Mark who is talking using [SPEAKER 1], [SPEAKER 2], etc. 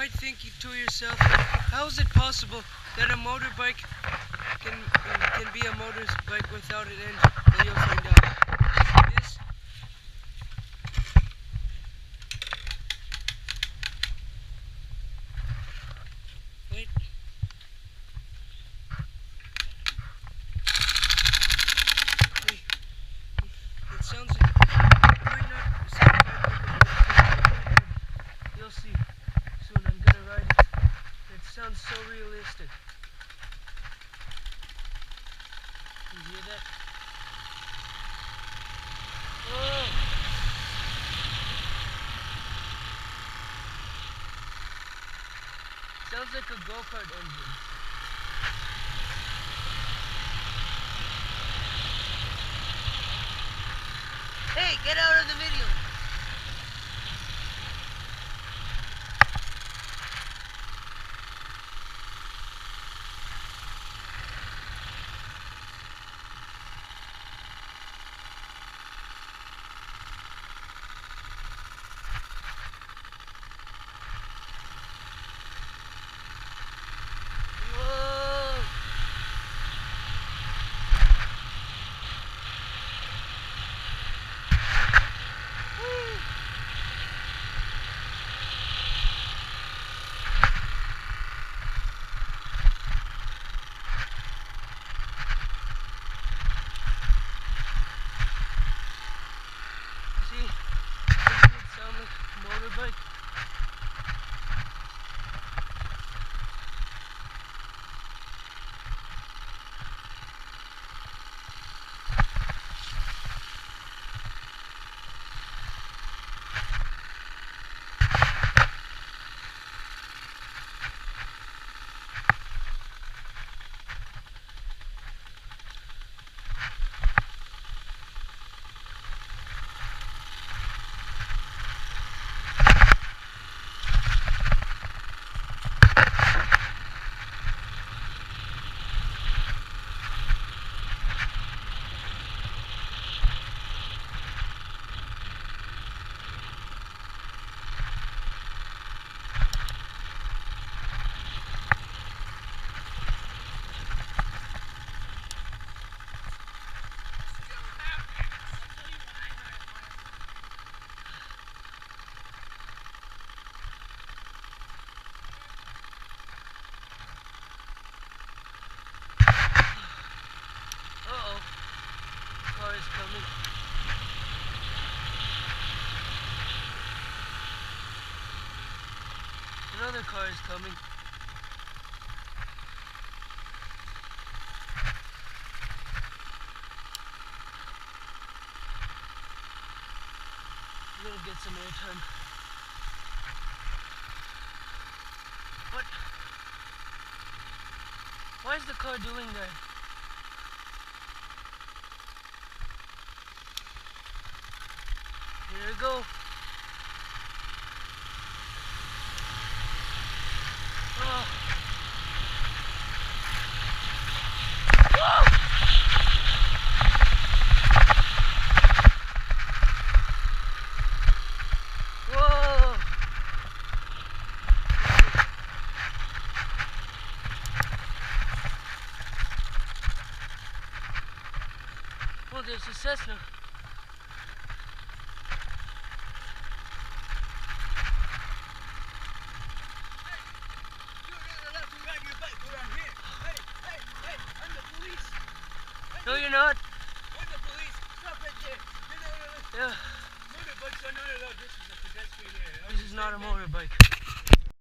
[SPEAKER 1] might think to yourself, how is it possible that a motorbike can be a motorbike without an engine? Well, you'll find out. This wait. It sounds like it might not sound quite but you'll see soon. I'm gonna ride it. It sounds so realistic. You hear that? Oh! Sounds like a go-kart engine. Hey, get out of the video! Motorbike. Car is coming. Another car is coming. We're gonna get some airtime. What? Why is the car doing that? Here we go. Oh. Whoa! Whoa! Oh, there's a Cessna. No, you're not.
[SPEAKER 2] I'm the police. Stop right there.
[SPEAKER 1] Yeah.
[SPEAKER 2] Motorbikes are not allowed. This is a pedestrian area.
[SPEAKER 1] This is not a motorbike.